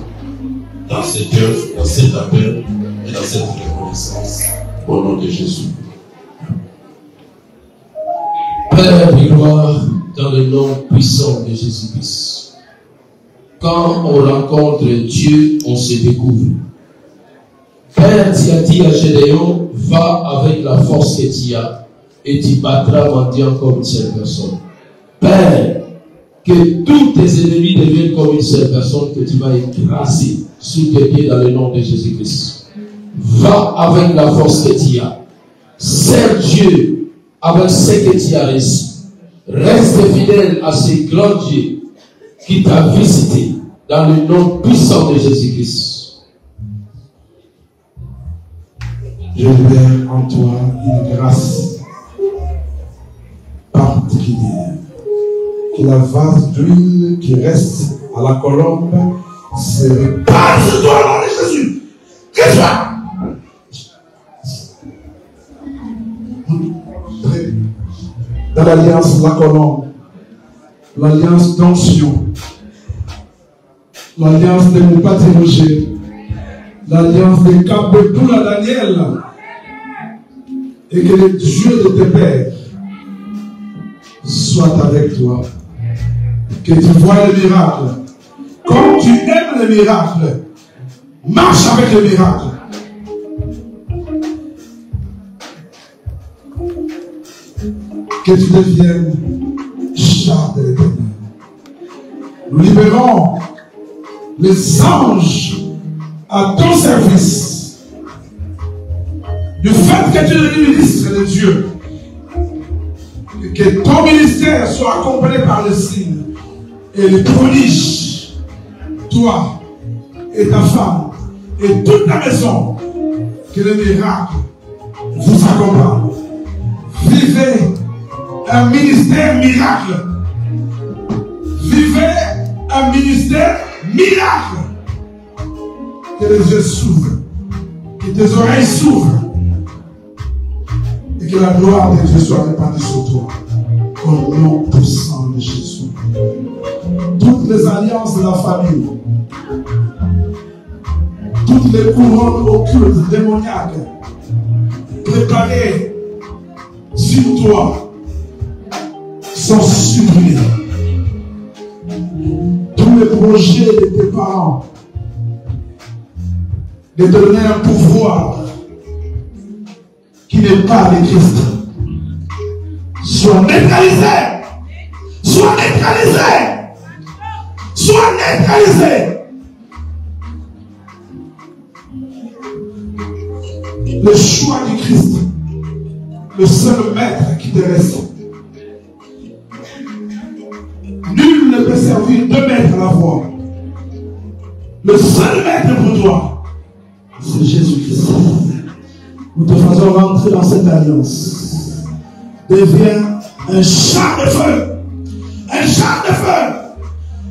dans cette œuvre, dans cet appel et dans cette reconnaissance au nom de Jésus. Père de gloire, dans le nom puissant de Jésus-Christ. Quand on rencontre Dieu, on se découvre. Père, tu as dit à Gédéon, va avec la force que tu as et tu battras mendiant comme une seule personne. Père, que tous tes ennemis deviennent comme une seule personne que tu vas écraser sous tes pieds dans le nom de Jésus-Christ. Va avec la force que tu as. Sers Dieu avec ce que tu as reçu. Reste fidèle à ce grand Dieu qui t'a visité dans le nom puissant de Jésus-Christ. Je libère en toi une grâce particulière. Que la vase d'huile qui reste à la colombe se répare sur toi au nom de Jésus. Que soit dans l'alliance la colombe, l'alliance d'onction, l'alliance de mon patriarche, l'alliance de Kabetoula Daniel, et que le Dieu de tes pères soit avec toi. Que tu vois le miracle. Comme tu aimes le miracle, marche avec le miracle. Que tu deviennes char de l'Éternel. Nous libérons les anges à ton service. Du fait que tu es le ministre de Dieu, et que ton ministère soit accompagné par le signe et le prodige, toi et ta femme et toute ta maison, que le miracle vous accompagne. Vivez un ministère miracle. Vivez un ministère miracle. Que les yeux s'ouvrent, que tes oreilles s'ouvrent et que la gloire de Dieu soit répandue sur toi. Au nom puissant de Jésus. Toutes les alliances de la famille, toutes les couronnes occultes, démoniaques, préparées sur toi, sont supprimés. Tous les projets de tes parents de donner un pouvoir qui n'est pas le Christ soit neutralisé. Soit neutralisé. Soit neutralisé. Le choix du Christ, le seul maître qui te reste. Nul ne peut servir deux maîtres à la fois. Le seul maître pour toi, c'est Jésus-Christ. Nous te faisons rentrer dans cette alliance. Deviens un char de feu. Un char de feu.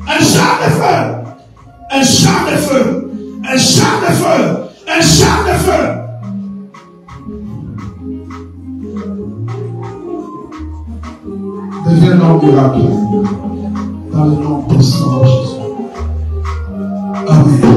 Un char de feu. Un char de feu. Un char de feu. Un char de feu. Deviens un homme miracle. Dans le nom puissant de Jésus. Amen.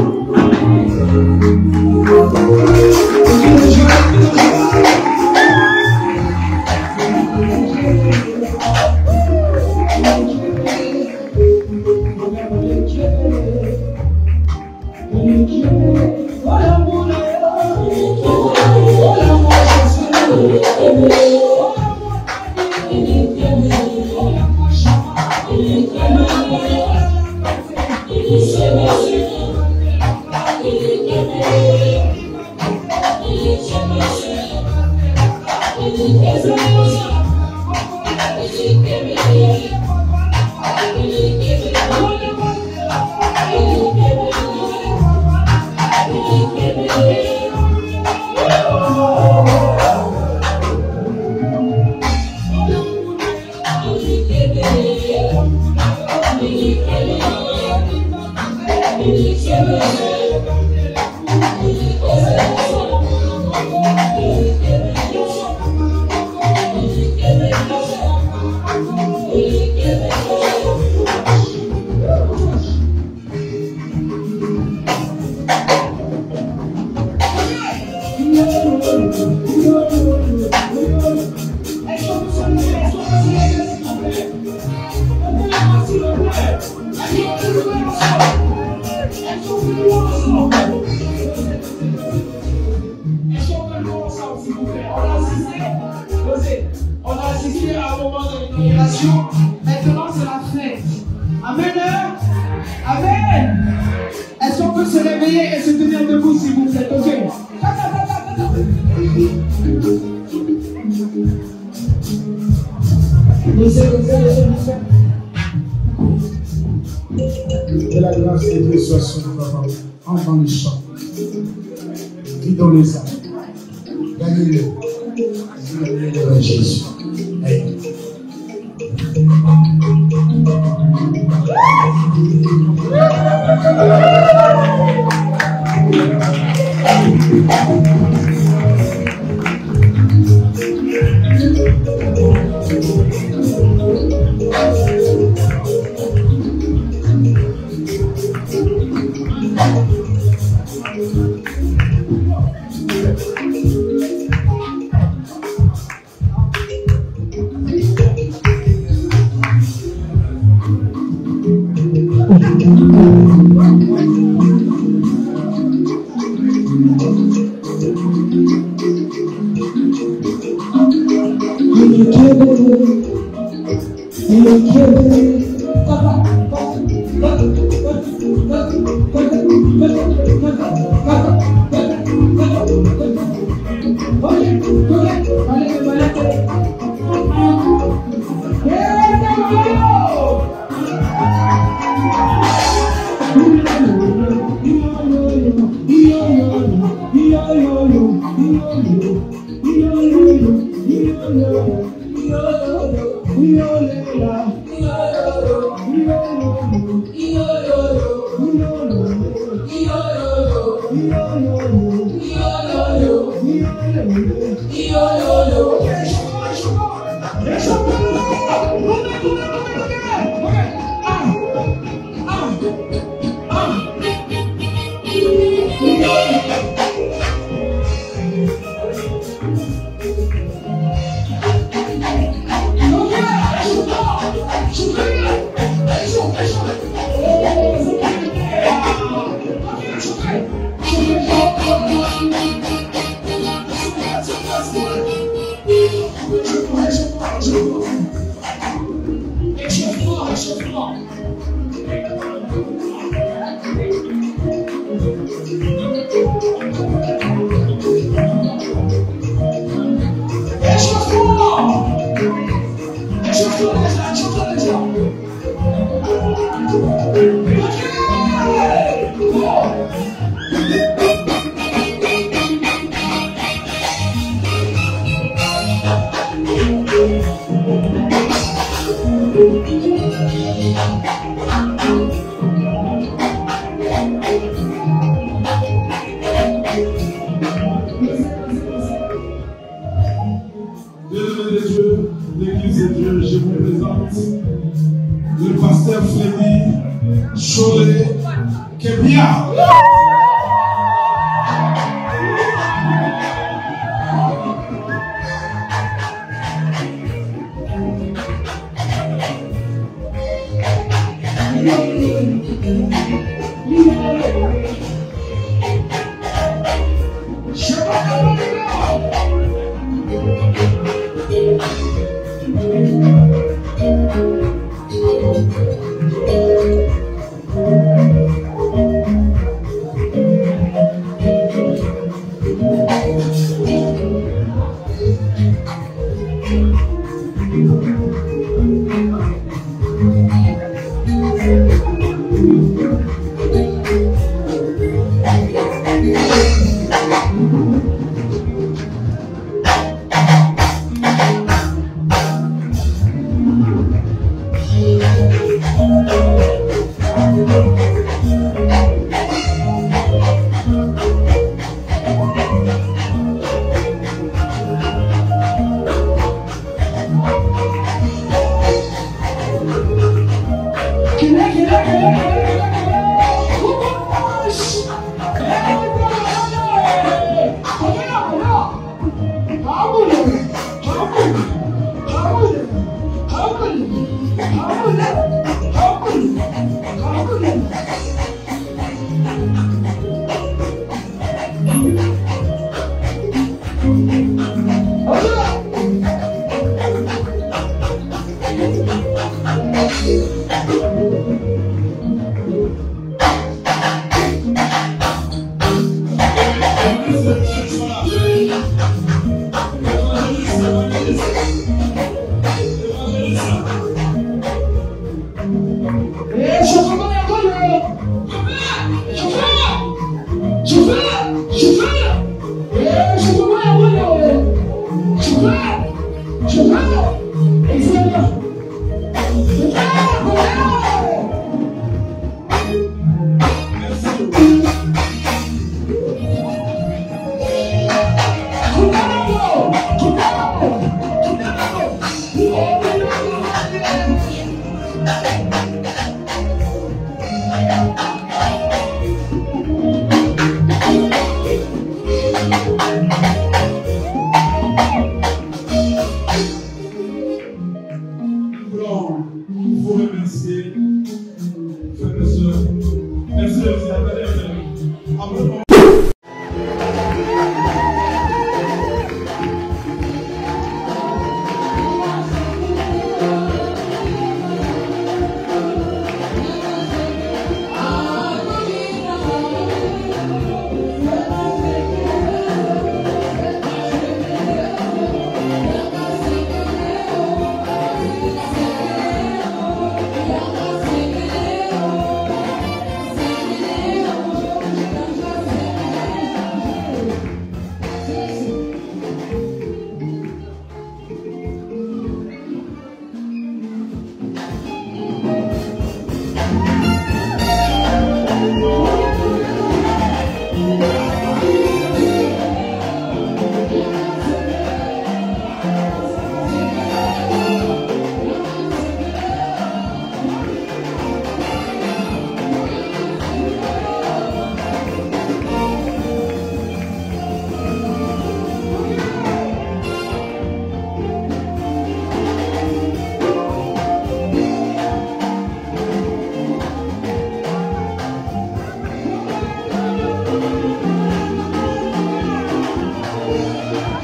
Maintenant, c'est la fête. Amen. Amen. Est-ce qu'on peut se réveiller et se tenir debout, s'il vous plaît? Ok. Que la grâce de Dieu soit sur nous, papa. Entre dans les champs. Vis dans les âmes. Gagnez-le. Gagnez-le, Jésus. Amen.